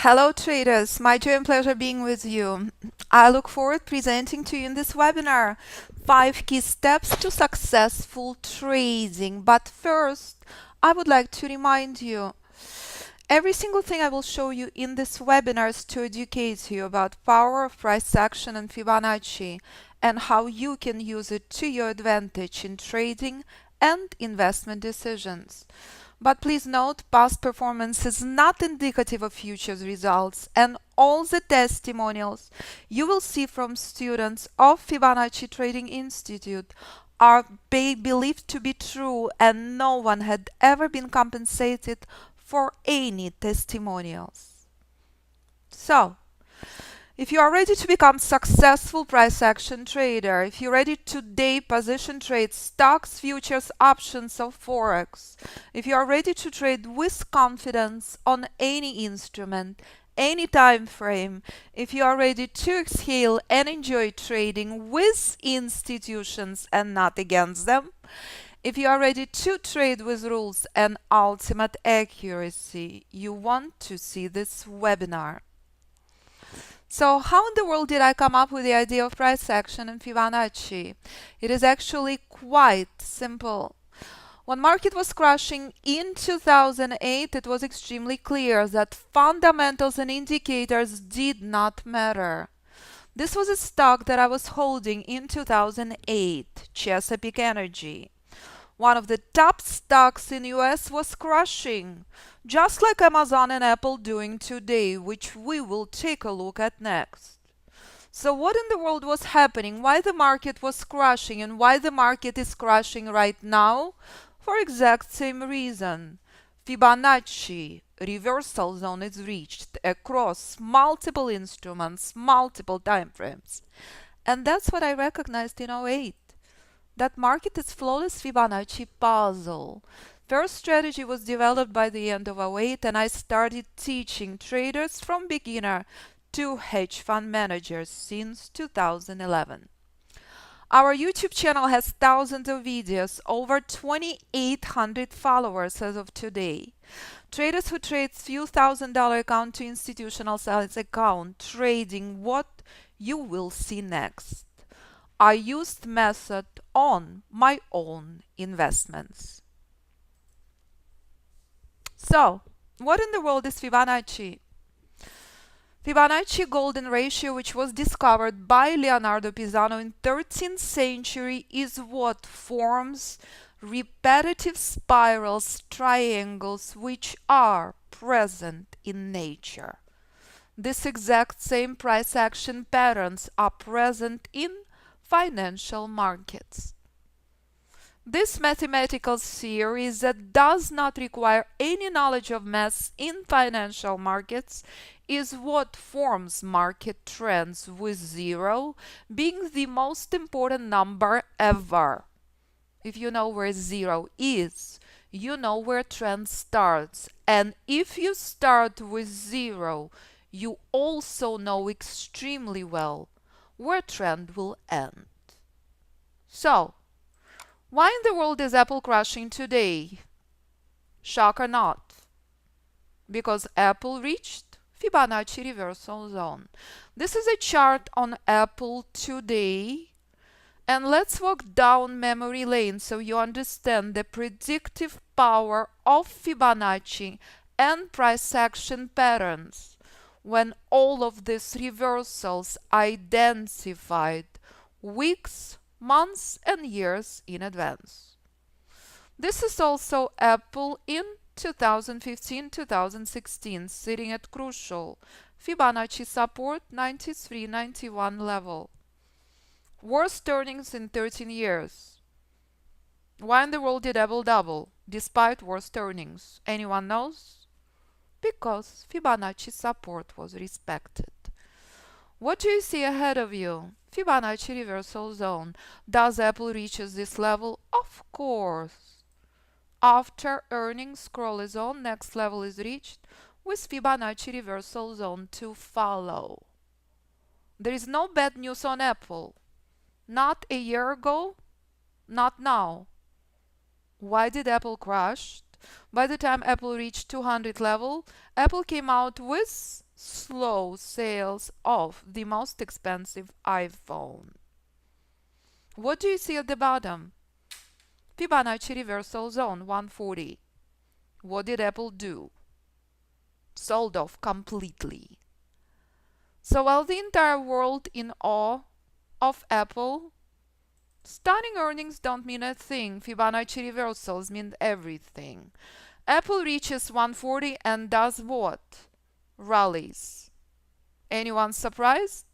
Hello traders, my joy and pleasure being with you. I look forward presenting to you in this webinar 5 key steps to successful trading. But first, I would like to remind you, every single thing I will show you in this webinar is to educate you about power of price action and Fibonacci and how you can use it to your advantage in trading and investment decisions. But please note, past performance is not indicative of future results, and all the testimonials you will see from students of Fibonacci Trading Institute are believed to be true, and no one had ever been compensated for any testimonials. So, if you are ready to become successful price action trader, if you're ready to day position trade stocks, futures, options or Forex, if you are ready to trade with confidence on any instrument, any time frame, if you are ready to exhale and enjoy trading with institutions and not against them, if you are ready to trade with rules and ultimate accuracy, you want to see this webinar. So how in the world did I come up with the idea of price action and Fibonacci? It is actually quite simple. When market was crashing in 2008, it was extremely clear that fundamentals and indicators did not matter. This was a stock that I was holding in 2008, Chesapeake Energy. One of the top stocks in US was crashing, just like Amazon and Apple doing today, which we will take a look at next. So what in the world was happening? Why the market was crashing and why the market is crashing right now? For exact same reason. Fibonacci reversal zone is reached across multiple instruments, multiple time frames. And that's what I recognized in '08. That market is flawless Fibonacci puzzle. First strategy was developed by the end of '08, and I started teaching traders from beginner to hedge fund managers since 2011. Our YouTube channel has thousands of videos, over 2,800 followers as of today. Traders who trade few $1,000 account to institutional size account, trading what you will see next. I used method on my own investments. So, what in the world is Fibonacci? Fibonacci golden ratio, which was discovered by Leonardo Pisano in 13th century, is what forms repetitive spirals, triangles, which are present in nature. This exact same price action patterns are present in financial markets. This mathematical series that does not require any knowledge of maths in financial markets is what forms market trends, with 0 being the most important number ever. If you know where 0 is, you know where trend starts. And if you start with 0, you also know extremely well where trend will end. So, why in the world is Apple crashing today? Shock or not? Because Apple reached Fibonacci reversal zone. This is a chart on Apple today. And let's walk down memory lane so you understand the predictive power of Fibonacci and price action patterns when all of these reversals identified weeks, months and years in advance. This is also Apple in 2015-2016, sitting at crucial Fibonacci support 93-91 level. Worst earnings in 13 years. Why in the world did Apple double despite worst earnings? Anyone knows? Because Fibonacci support was respected. What do you see ahead of you? Fibonacci reversal zone. Does Apple reaches this level? Of course. After earnings scroll is on, next level is reached with Fibonacci reversal zone to follow. There is no bad news on Apple. Not a year ago, not now. Why did Apple crash? By the time Apple reached 200 level, Apple came out with slow sales of the most expensive iPhone. What do you see at the bottom? Fibonacci reversal zone 140. What did Apple do? Sold off completely. So while the entire world in awe of Apple, stunning earnings don't mean a thing. Fibonacci reversals mean everything. Apple reaches 140 and does what? Rallies. Anyone surprised?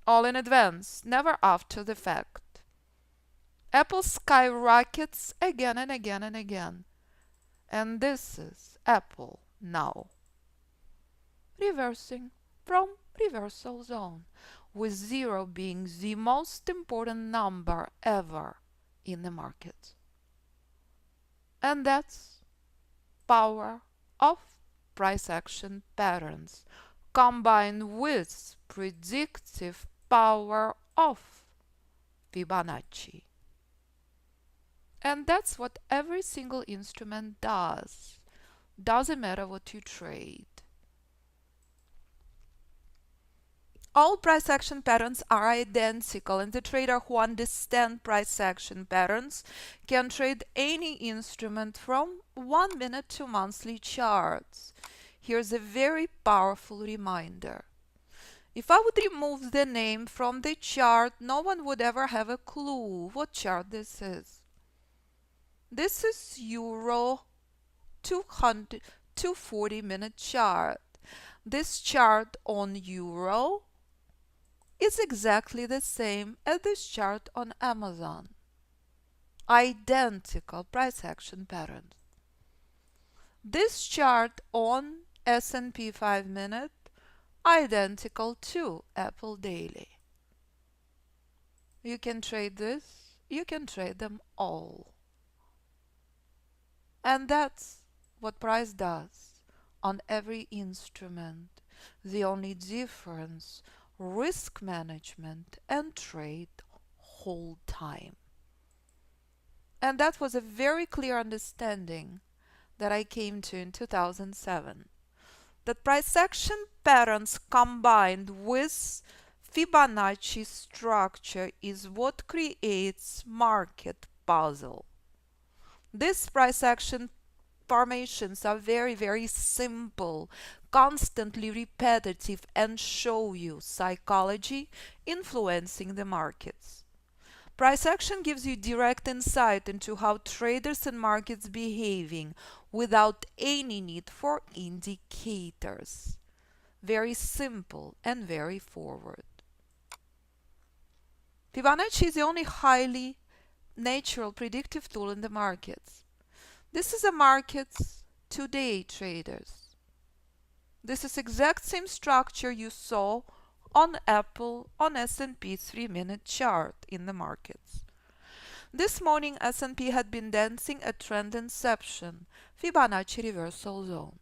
All in advance, never after the fact. Apple skyrockets again and again and again. And this is Apple now. Reversing from reversal zone, with 0 being the most important number ever in the market. And that's power of price action patterns combined with predictive power of Fibonacci. And that's what every single instrument does. Doesn't matter what you trade. All price action patterns are identical, and the trader who understands price action patterns can trade any instrument from 1 minute to monthly charts. Here's a very powerful reminder. If I would remove the name from the chart, no one would ever have a clue what chart this is. This is Euro 240-minute chart. This chart on Euro is exactly the same as this chart on Amazon. Identical price action patterns. This chart on S&P 5-minute, identical to Apple Daily. You can trade this, you can trade them all. And that's what price does on every instrument. The only difference, risk management and trade hold time. And that was a very clear understanding that I came to in 2007. That price action patterns combined with Fibonacci structure is what creates market puzzle. These price action formations are very, very simple, constantly repetitive, and show you psychology influencing the markets. Price action gives you direct insight into how traders and markets behaving without any need for indicators. Very simple and very forward. Fibonacci is the only highly natural predictive tool in the markets. This is a market's today traders. This is exact same structure you saw on Apple on S&P 3-minute chart in the markets. This morning S&P had been dancing a trend inception, Fibonacci reversal zone.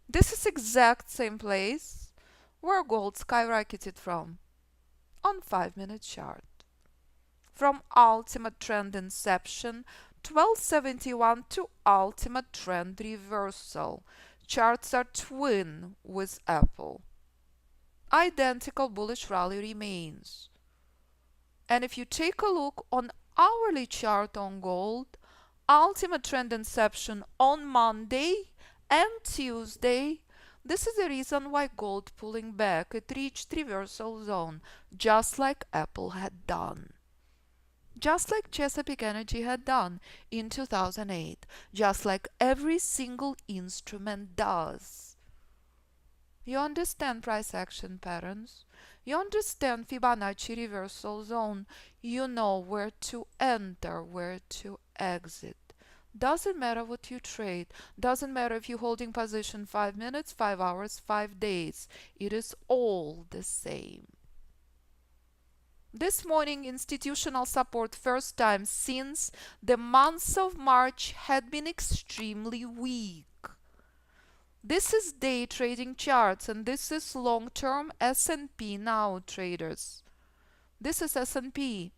This is exact same place where gold skyrocketed from on 5-minute chart. From ultimate trend inception 1271 to ultimate trend reversal. Charts are twin with Apple. Identical bullish rally remains. And if you take a look on hourly chart on gold, ultimate trend inception on Monday and Tuesday, this is the reason why gold pulling back. It reached reversal zone, just like Apple had done. Just like Chesapeake Energy had done in 2008, just like every single instrument does. You understand price action patterns, you understand Fibonacci reversal zone, you know where to enter, where to exit. Doesn't matter what you trade, doesn't matter if you're holding position 5 minutes, 5 hours, 5 days, it is all the same. This morning, institutional support first time since the month of March had been extremely weak. This is day trading charts and this is long-term S&P now traders. This is S&P.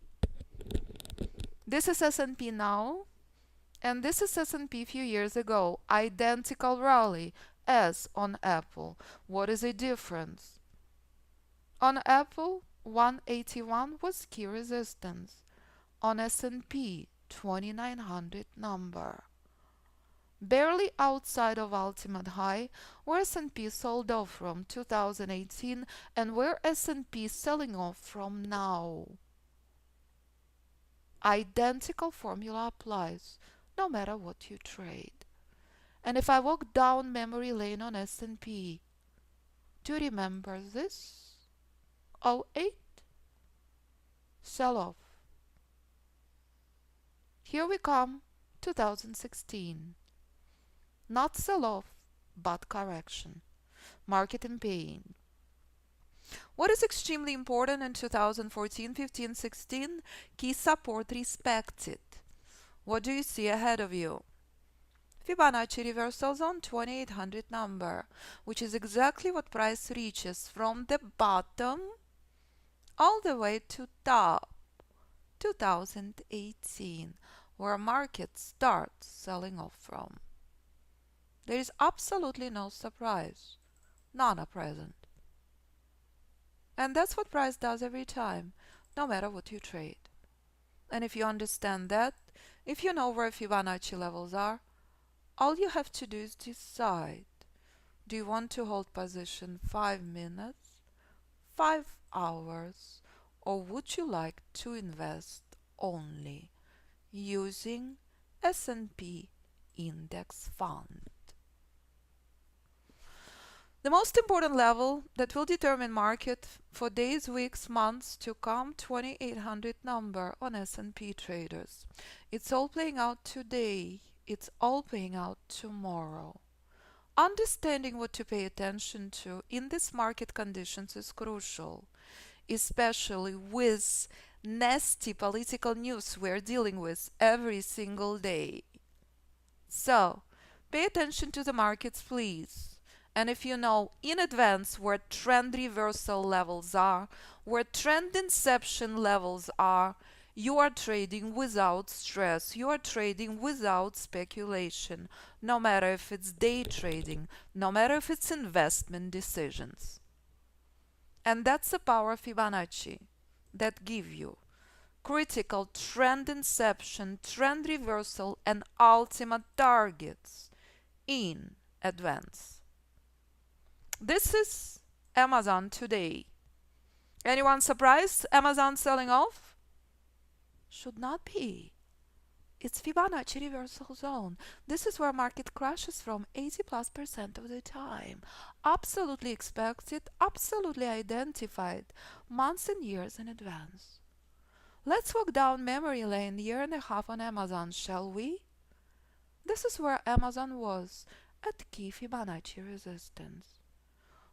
This is S&P now and this is S&P a few years ago. Identical rally. S on Apple. What is the difference? On Apple, 181 was key resistance. On S&P, 2900 number. Barely outside of ultimate high, where S&P sold off from 2018 and where S&P is selling off from now. Identical formula applies, no matter what you trade. And if I walk down memory lane on S&P, do you remember this? 08? Sell off. Here we come, 2016. Not sell off, but correction. Market in pain. What is extremely important in 2014, 15, 16? Key support respected. What do you see ahead of you? Fibonacci reversal zone 2800 number, which is exactly what price reaches from the bottom all the way to top 2018, where market starts selling off from. There is absolutely no surprise, none are present. And that's what price does every time, no matter what you trade. And if you understand that, if you know where Fibonacci levels are, all you have to do is decide. Do you want to hold position 5 minutes, 5 hours, or would you like to invest only using S&P index fund? The most important level that will determine market for days, weeks, months to come, 2800 number on S&P traders. It's all playing out today. It's all playing out tomorrow. Understanding what to pay attention to in these market conditions is crucial, especially with nasty political news we're dealing with every single day. So, pay attention to the markets, please. And if you know in advance where trend reversal levels are, where trend inception levels are, you are trading without stress. You are trading without speculation, no matter if it's day trading, no matter if it's investment decisions. And that's the power of Fibonacci that give you critical trend inception, trend reversal, and ultimate targets in advance. This is Amazon today. Anyone surprised Amazon selling off? Should not be. It's Fibonacci reversal zone. This is where market crashes from 80+% of the time. Absolutely expected, absolutely identified, months and years in advance. Let's walk down memory lane year and a half on Amazon, shall we? This is where Amazon was at key Fibonacci resistance.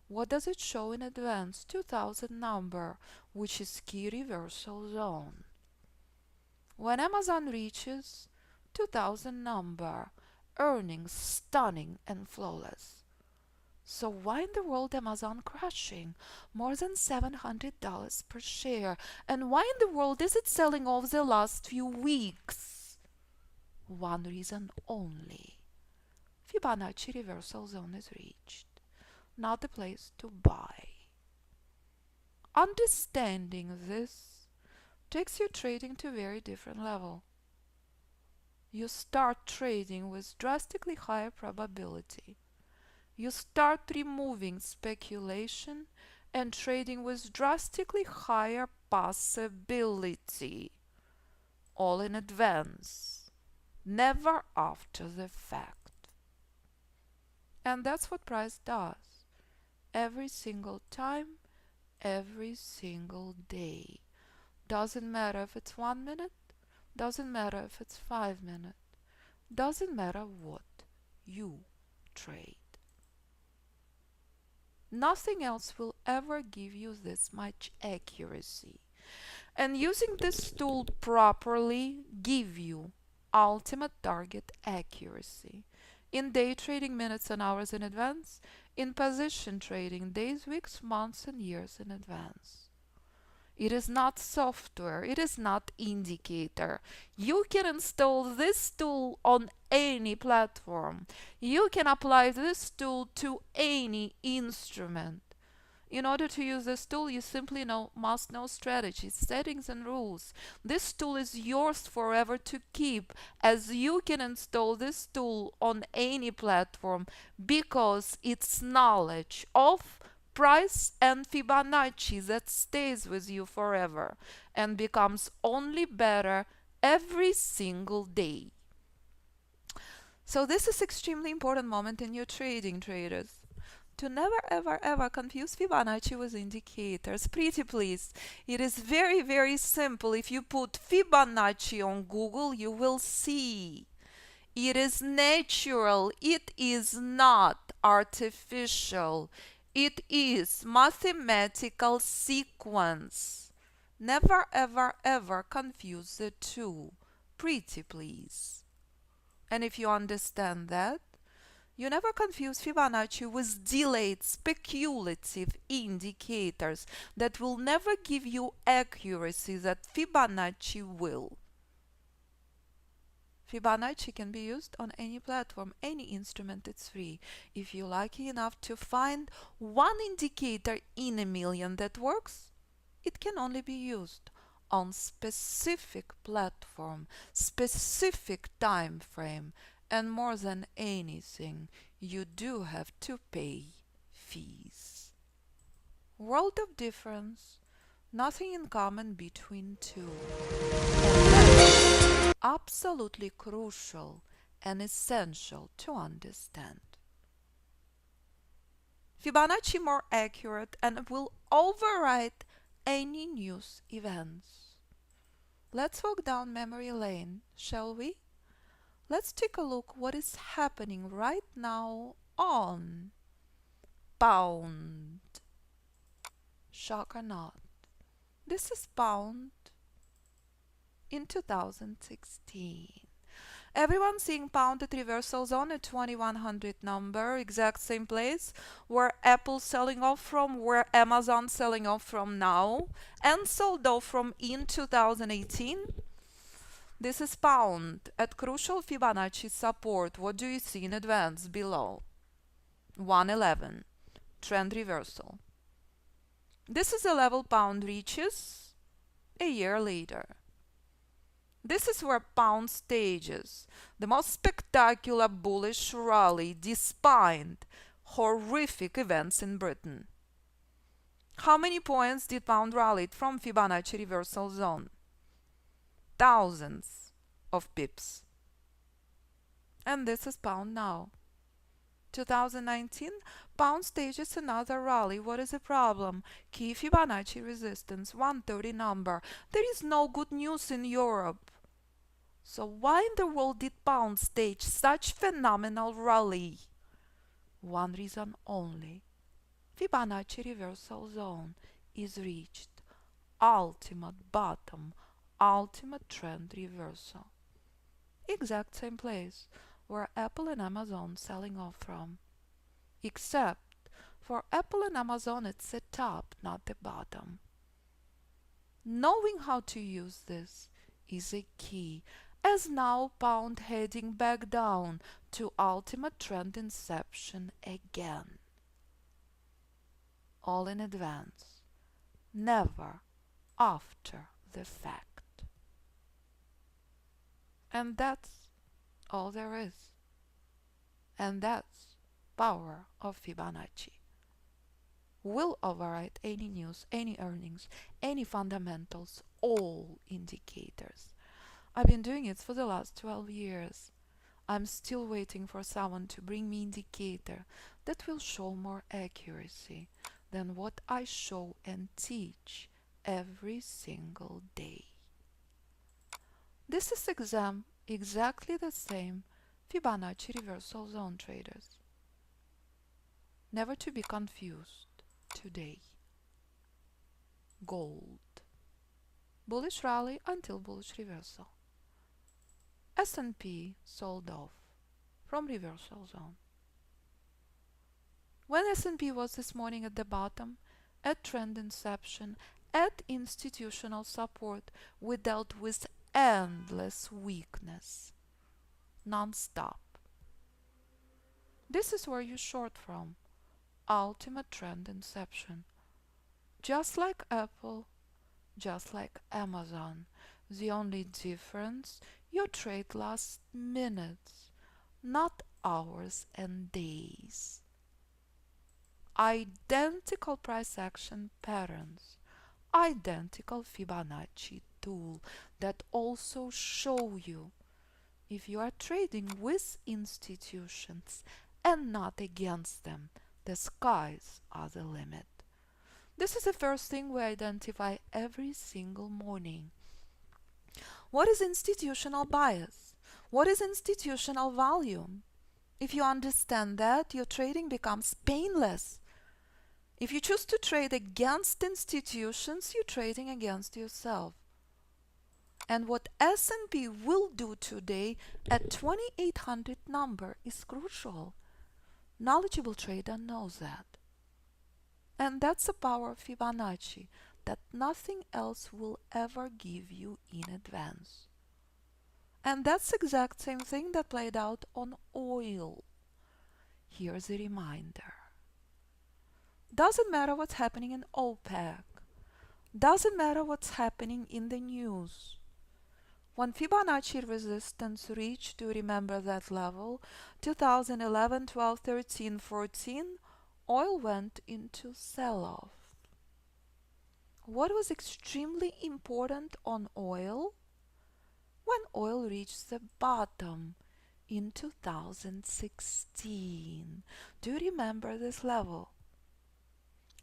What does it show in advance? 2000 number, which is key reversal zone. When Amazon reaches 2000 number, earnings stunning and flawless. So why in the world Amazon crashing? More than $700 per share. And why in the world is it selling off the last few weeks? One reason only. Fibonacci reversal zone is reached. Not the place to buy. Understanding this takes your trading to a very different level. You start trading with drastically higher probability. You start removing speculation and trading with drastically higher possibility. All in advance, never after the fact. And that's what price does. Every single time, every single day. Doesn't matter if it's 1 minute, doesn't matter if it's 5 minutes, doesn't matter what you trade. Nothing else will ever give you this much accuracy. And using this tool properly give you ultimate target accuracy. In day trading minutes and hours in advance, in position trading days, weeks, months and years in advance. It is not software. It is not indicator. You can install this tool on any platform. You can apply this tool to any instrument. In order to use this tool, you simply must know strategies, settings, and rules. This tool is yours forever to keep, as you can install this tool on any platform because it's knowledge of price and Fibonacci that stays with you forever and becomes only better every single day. So this is extremely important moment in your trading, traders. To never ever ever confuse Fibonacci with indicators. Pretty please. It is very, very simple. If you put Fibonacci on Google, you will see. It is natural. It is not artificial. It is mathematical sequence. Never ever ever confuse the two. Pretty please. And if you understand that, you never confuse Fibonacci with delayed speculative indicators that will never give you accuracy that Fibonacci will. Fibonacci can be used on any platform, any instrument. It's free. If you're lucky enough to find one indicator in a million that works, it can only be used on specific platform, specific time frame, and more than anything, you do have to pay fees. World of difference, nothing in common between two. And that's absolutely crucial and essential to understand. Fibonacci more accurate and will override any news events. Let's walk down memory lane, shall we? Let's take a look what is happening right now on pound. Shock or not. This is pound in 2016. Everyone seeing pound at reversal zone at 2100 number, exact same place where Apple selling off from, where Amazon selling off from now, and sold off from in 2018. This is pound at crucial Fibonacci support. What do you see in advance below? 111. Trend reversal. This is the level pound reaches a year later. This is where pound stages the most spectacular bullish rally despite horrific events in Britain. How many points did pound rally from Fibonacci reversal zone? Thousands of pips. And this is pound now. 2019, pound stages another rally. What is the problem? Key Fibonacci resistance, 130 number. There is no good news in Europe. So why in the world did pound stage such phenomenal rally? One reason only. Fibonacci reversal zone is reached. Ultimate bottom, ultimate trend reversal. Exact same place where Apple and Amazon selling off from. Except for Apple and Amazon it's the top, not the bottom. Knowing how to use this is a key, as now pound heading back down to ultimate trend inception again. All in advance, never after the fact. And that's all there is. And that's power of Fibonacci. Will override any news, any earnings, any fundamentals, all indicators. I've been doing it for the last 12 years. I'm still waiting for someone to bring me indicator that will show more accuracy than what I show and teach every single day. This is exactly the same Fibonacci reversal zone, traders. Never to be confused today. Gold. Bullish rally until bullish reversal. S&P sold off from reversal zone. When S&P was this morning at the bottom, at trend inception, At institutional support, we dealt with endless weakness, non-stop. This is where you short from. Ultimate trend inception. Just like Apple, just like Amazon. The only difference, your trade lasts minutes, not hours and days. Identical price action patterns. Identical Fibonacci tool that also show you if you are trading with institutions and not against them, the skies are the limit. This is the first thing we identify every single morning. What is institutional bias? What is institutional volume? If you understand that, your trading becomes painless. If you choose to trade against institutions, you're trading against yourself. And what S&P will do today at 2800 number is crucial. Knowledgeable trader knows that. And that's the power of Fibonacci that nothing else will ever give you in advance. And that's the exact same thing that played out on oil. Here's a reminder. Doesn't matter what's happening in OPEC. Doesn't matter what's happening in the news. When Fibonacci resistance reached, do you remember that level? 2011, 12, 13, 14, oil went into sell-off. What was extremely important on oil? When oil reached the bottom in 2016. Do you remember this level?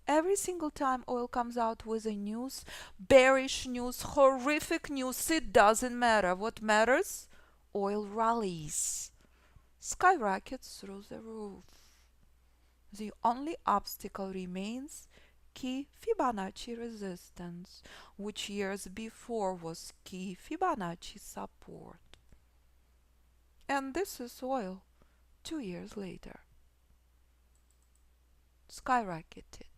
Every single time oil comes out with a news, bearish news, horrific news, it doesn't matter. What matters? Oil rallies, skyrockets through the roof. The only obstacle remains key Fibonacci resistance, which years before was key Fibonacci support. And this is oil 2 years later. Skyrocketed.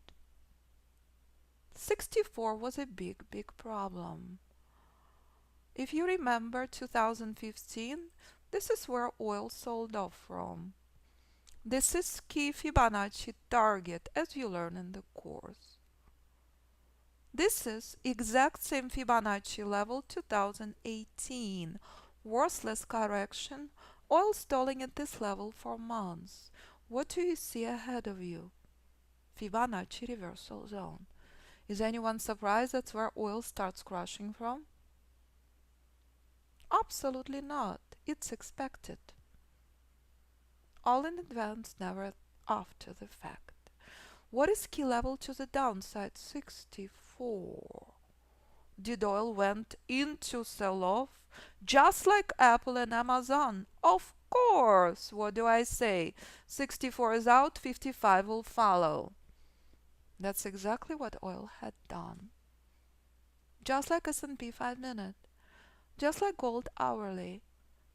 64 was a big problem. If you remember 2015, this is where oil sold off from. This is key Fibonacci target, as you learn in the course. This is exact same Fibonacci level 2018. Worthless correction, oil stalling at this level for months. What do you see ahead of you? Fibonacci reversal zone. Is anyone surprised that's where oil starts crashing from? Absolutely not. It's expected. All in advance, never after the fact. What is key level to the downside? 64. Did oil went into sell-off just like Apple and Amazon? Of course. What do I say? 64 is out, 55 will follow. That's exactly what oil had done. Just like S&P 5-minute, just like gold hourly,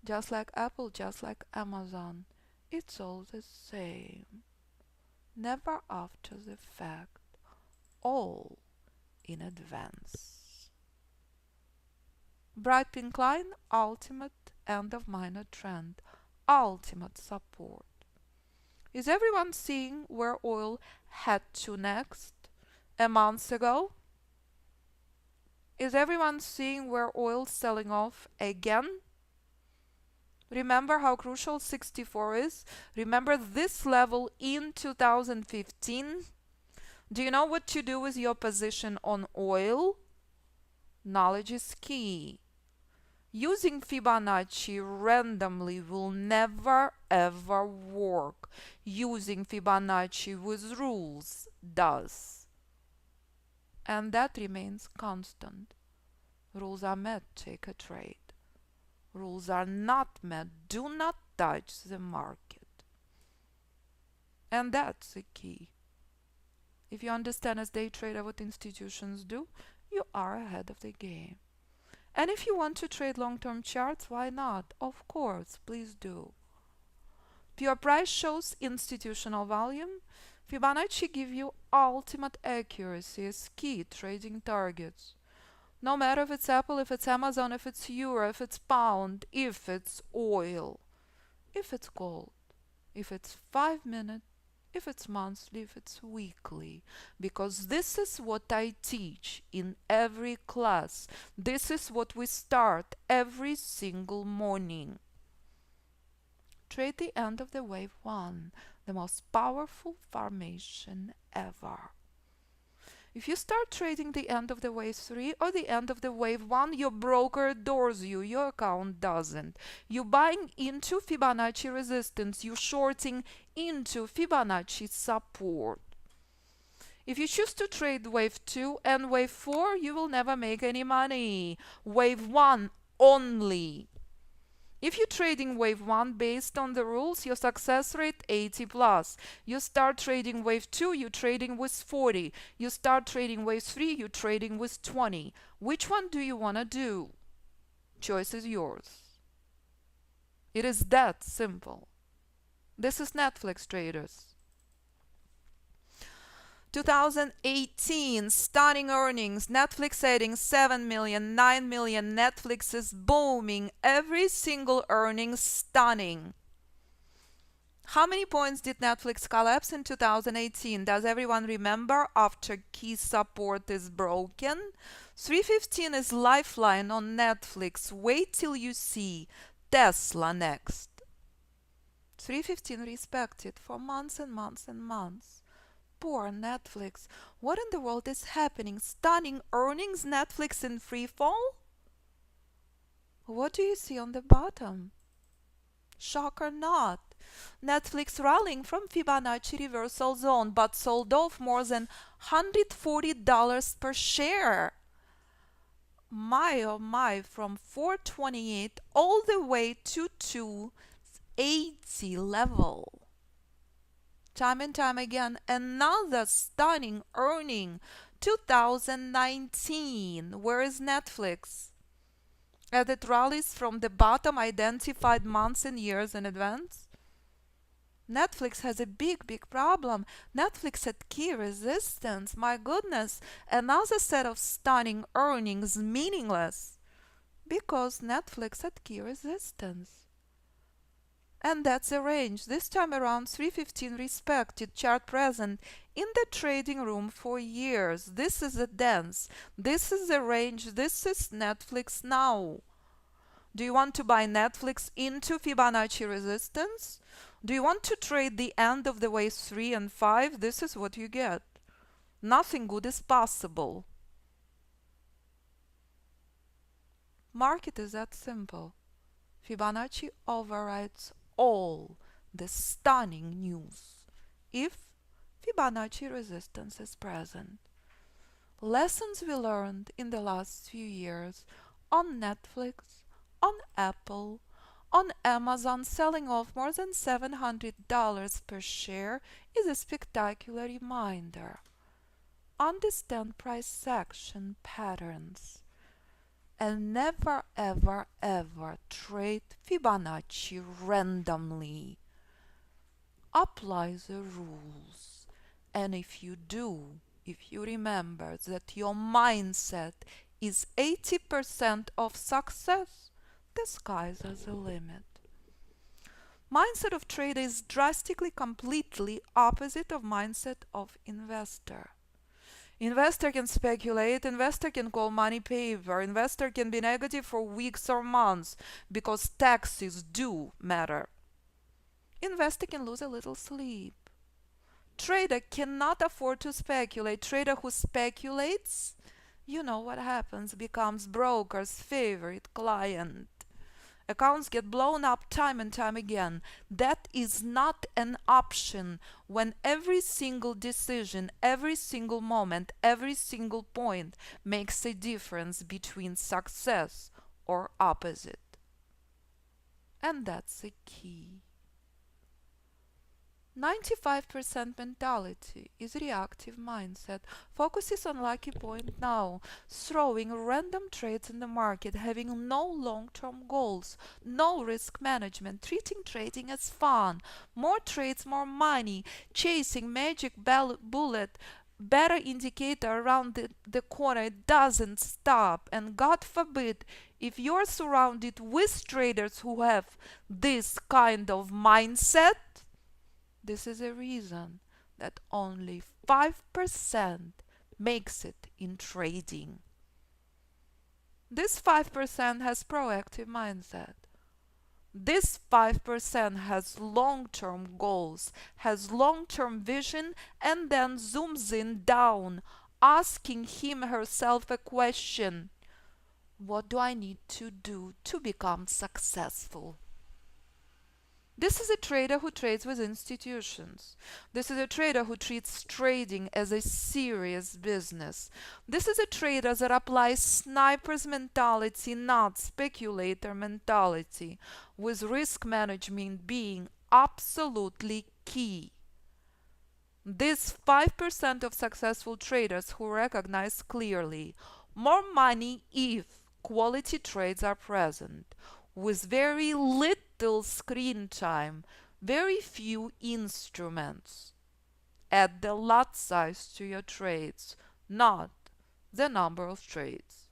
just like Apple, just like Amazon. It's all the same. Never after the fact. All in advance. Bright pink line, ultimate end of minor trend, ultimate support. Is everyone seeing where oil had to next a month ago? Is everyone seeing where oil's selling off again? Remember how crucial 64 is? Remember this level in 2015? Do you know what to do with your position on oil? Knowledge is key. Using Fibonacci randomly will never ever work. Using Fibonacci with rules does. And that remains constant. Rules are met, take a trade. Rules are not met, do not touch the market. And that's the key. If you understand as day trader what institutions do, you are ahead of the game. And if you want to trade long-term charts, why not? Of course, please do. Pure price shows institutional volume. Fibonacci give you ultimate accuracy as key trading targets. No matter if it's Apple, if it's Amazon, if it's euro, if it's pound, if it's oil, if it's gold, if it's 5 minute, if it's monthly, if it's weekly. Because this is what I teach in every class. This is what we start every single morning. Trade the end of the wave 1, the most powerful formation ever. If you start trading the end of the wave 3 or the end of the wave 1, your broker adores you, your account doesn't. You're buying into Fibonacci resistance, you're shorting into Fibonacci support. If you choose to trade wave 2 and wave 4, you will never make any money. Wave 1 only. If you're trading wave 1 based on the rules, your success rate 80 plus. You start trading wave 2, you're trading with 40. You start trading wave 3, you're trading with 20. Which one do you want to do? Choice is yours. It is that simple. This is Netflix traders. 2018, stunning earnings. Netflix adding 7 million, 9 million. Netflix is booming. Every single earnings stunning. How many points did Netflix collapse in 2018? Does everyone remember after key support is broken? 315 is lifeline on Netflix. Wait till you see Tesla next. 315 respected for months and months and months. Poor Netflix. What in the world is happening? Stunning earnings, Netflix in free fall? What do you see on the bottom? Shock or not? Netflix rallying from Fibonacci reversal zone, but sold off more than $140 per share. My oh my, from 428 all the way to 280 level. Time and time again, another stunning earning. 2019. Where is Netflix? As it rallies from the bottom identified months and years in advance? Netflix has a big problem. Netflix at key resistance. My goodness, another set of stunning earnings meaningless because Netflix at key resistance. And that's the range. This time around 315 respected, chart present in the trading room for years. This is a dance. This is the range. This is Netflix now. Do you want to buy Netflix into Fibonacci resistance? Do you want to trade the end of the wave 3 and 5? This is what you get. Nothing good is possible. Market is that simple. Fibonacci overrides all the stunning news if Fibonacci resistance is present. Lessons we learned in the last few years on Netflix, on Apple, on Amazon selling off more than $700 per share is a spectacular reminder. Understand price action patterns. And never ever ever trade Fibonacci randomly. Apply the rules. And if you do, if you remember that your mindset is 80% of success, the skies are the limit. Mindset of trader is drastically, completely opposite of mindset of investor. Investor can speculate, investor can call money paper, investor can be negative for weeks or months because taxes do matter. Investor can lose a little sleep. Trader cannot afford to speculate. Trader who speculates, you know what happens, becomes broker's favorite client. Accounts get blown up time and time again. That is not an option when every single decision, every single moment, every single point makes a difference between success or opposite. And that's the key. 95% mentality is reactive mindset, focuses on lucky point now, throwing random trades in the market, having no long-term goals, no risk management, treating trading as fun, more trades, more money, chasing magic bullet, better indicator around the corner, it doesn't stop. And God forbid, if you're surrounded with traders who have this kind of mindset, this is a reason that only 5% makes it in trading. This 5% has proactive mindset. This 5% has long-term goals, has long-term vision, and then zooms in down, asking him herself a question: what do I need to do to become successful? This is a trader who trades with institutions. This is a trader who treats trading as a serious business. This is a trader that applies sniper's mentality, not speculator mentality, with risk management being absolutely key. This 5% of successful traders who recognize clearly more money if quality trades are present, with very little screen time, very few instruments. Add the lot size to your trades, not the number of trades.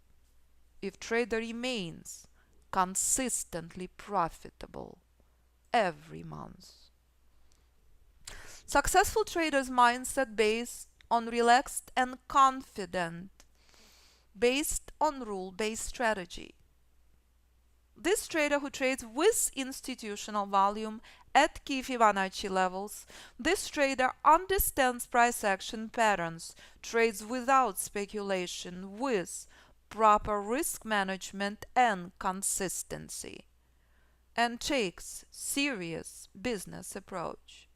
If trader remains consistently profitable every month. Successful traders' mindset based on relaxed and confident, based on rule-based strategy. This trader who trades with institutional volume at key Fibonacci levels, this trader understands price action patterns, trades without speculation, with proper risk management and consistency, and takes serious business approach.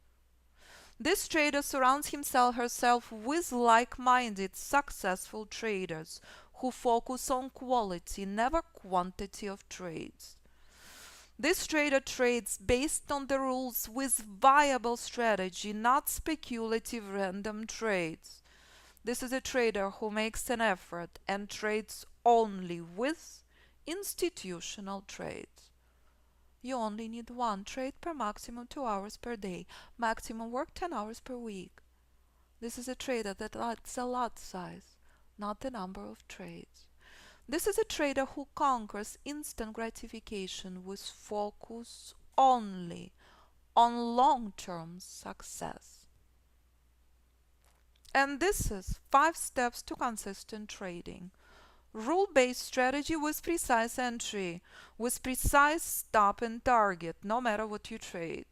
This trader surrounds himself herself with like-minded, successful traders who focus on quality, never quantity of trades. This trader trades based on the rules with viable strategy, not speculative random trades. This is a trader who makes an effort and trades only with institutional trades. You only need one trade per maximum 2 hours per day, maximum work 10 hours per week. This is a trader that likes a lot size, not the number of trades. This is a trader who conquers instant gratification with focus only on long-term success. And this is 5 steps to consistent trading. Rule-based strategy with precise entry, with precise stop and target, no matter what you trade.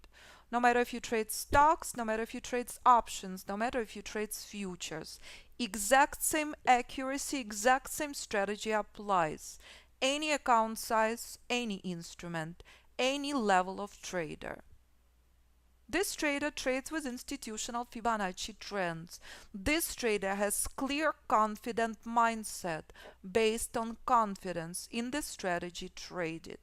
No matter if you trade stocks, no matter if you trade options, no matter if you trade futures. Exact same accuracy, exact same strategy applies. Any account size, any instrument, any level of trader. This trader trades with institutional Fibonacci trends. This trader has clear, confident mindset based on confidence in the strategy traded.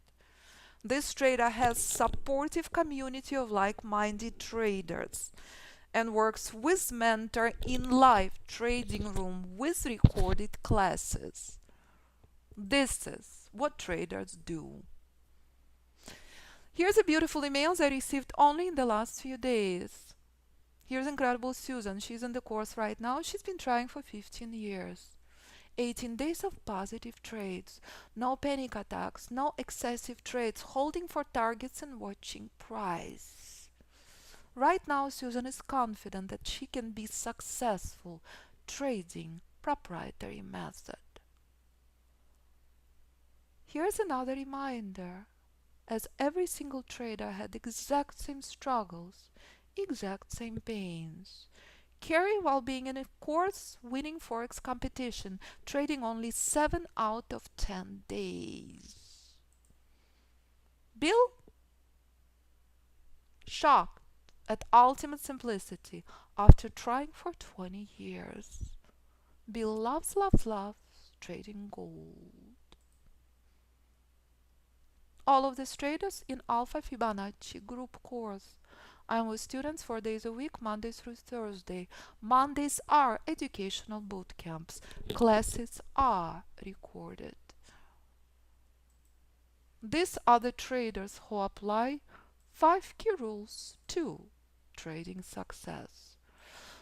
This trader has supportive community of like-minded traders and works with mentor in live trading room with recorded classes. This is what traders do. Here's a beautiful email I received only in the last few days. Here's incredible Susan. She's in the course right now. She's been trying for 15 years. 18 days of positive trades. No panic attacks. No excessive trades. Holding for targets and watching price. Right now, Susan is confident that she can be successful trading proprietary method. Here's another reminder. As every single trader had exact same struggles, exact same pains. Carrie, while being in a course winning Forex competition, trading only 7 out of 10 days. Bill, shocked at ultimate simplicity after trying for 20 years. Bill loves trading gold. All of these traders in Alpha Fibonacci group course I'm with students 4 days a week, Monday through Thursday. Mondays are educational boot camps. Classes are recorded. These are the traders who apply 5 key rules to trading success.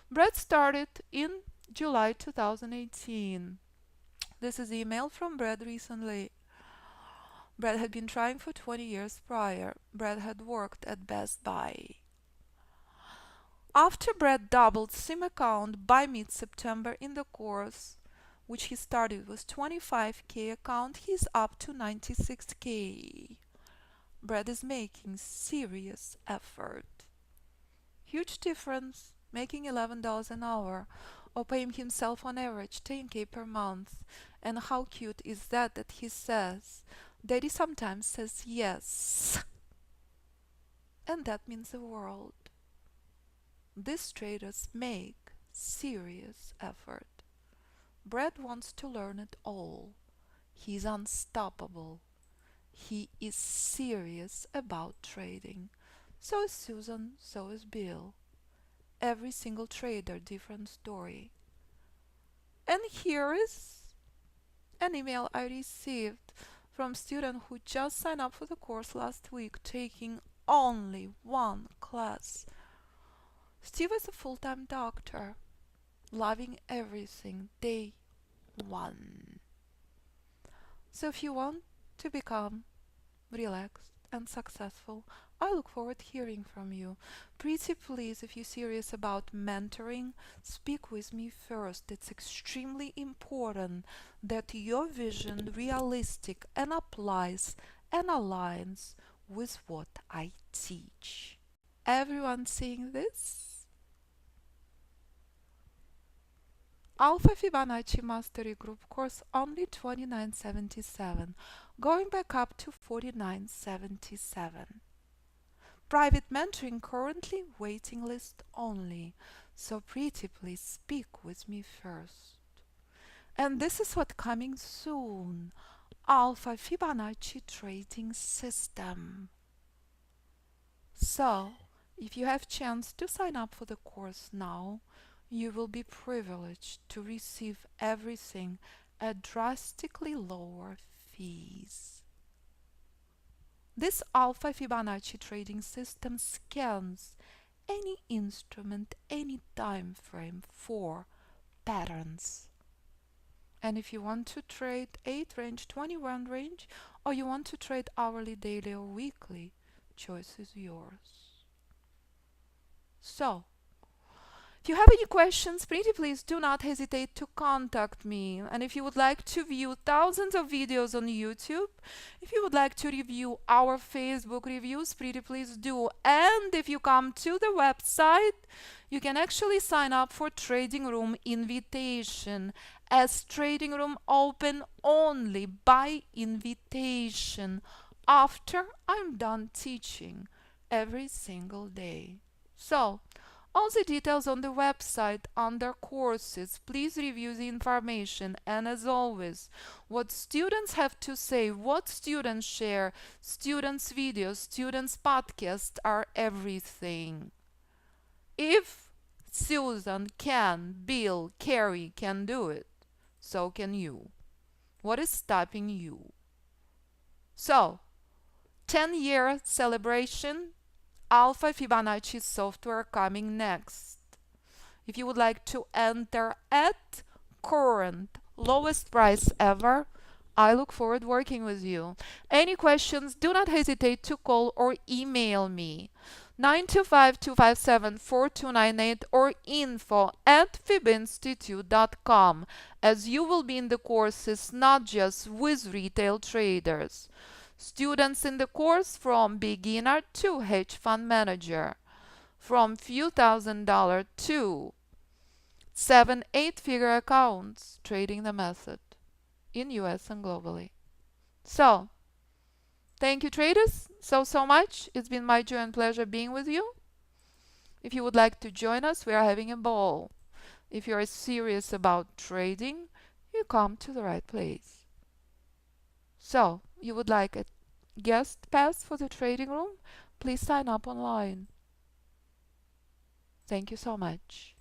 Brett started in July 2018. This is email from Brett recently. Brett had been trying for 20 years prior. Brett had worked at Best Buy. After Brett doubled sim account by mid-September in the course, which he started with 25K account, he's up to 96K. Brett is making serious effort. Huge difference, making $11 an hour or paying himself on average 10K per month. And how cute is that he says, Daddy sometimes says yes. And that means the world. These traders make serious effort. Brett wants to learn it all. He's unstoppable. He is serious about trading. So is Susan, so is Bill. Every single trader, different story. And here is an email I received from a student who just signed up for the course last week, taking only one class. Steve is a full-time doctor, loving everything, day one. So if you want to become relaxed and successful, I look forward to hearing from you. Pretty please, if you're serious about mentoring, speak with me first. It's extremely important that your vision realistic and applies and aligns with what I teach. Everyone seeing this? Alpha Fibonacci Mastery Group course only $29.77, going back up to $49.77. Private mentoring currently waiting list only, so pretty please speak with me first. And this is what coming soon, Alpha Fibonacci Trading System. So, if you have chance to sign up for the course now, you will be privileged to receive everything at drastically lower fees. This Alpha Fibonacci trading system scans any instrument, any time frame for patterns. And if you want to trade 8 range, 21 range, or you want to trade hourly, daily, or weekly, choice is yours. So, if you have any questions, pretty please do not hesitate to contact me. And if you would like to view thousands of videos on YouTube, if you would like to review our Facebook reviews, pretty please do. And if you come to the website, you can actually sign up for Trading Room invitation, as Trading Room open only by invitation after I'm done teaching every single day. So, all the details on the website under courses. Please review the information, and as always, what students have to say, what students share, students' videos, students' podcasts are everything. If Susan can, Bill, Carrie can do it, so can you. What is stopping you? So, 10-year celebration, Alpha Fibonacci software coming next. If you would like to enter at current lowest price ever, I look forward working with you. Any questions, do not hesitate to call or email me. 925-257-4298 or info@fibinstitute.com, as you will be in the courses not just with retail traders. Students in the course from beginner to hedge fund manager, from few $1,000s to 7-8-figure accounts, trading the method in US and globally. So, thank you traders so much. It's been my joy and pleasure being with you. If you would like to join us, we are having a ball. If you are serious about trading, you come to the right place. So, you would like a guest pass for the trading room? Please sign up online. Thank you so much.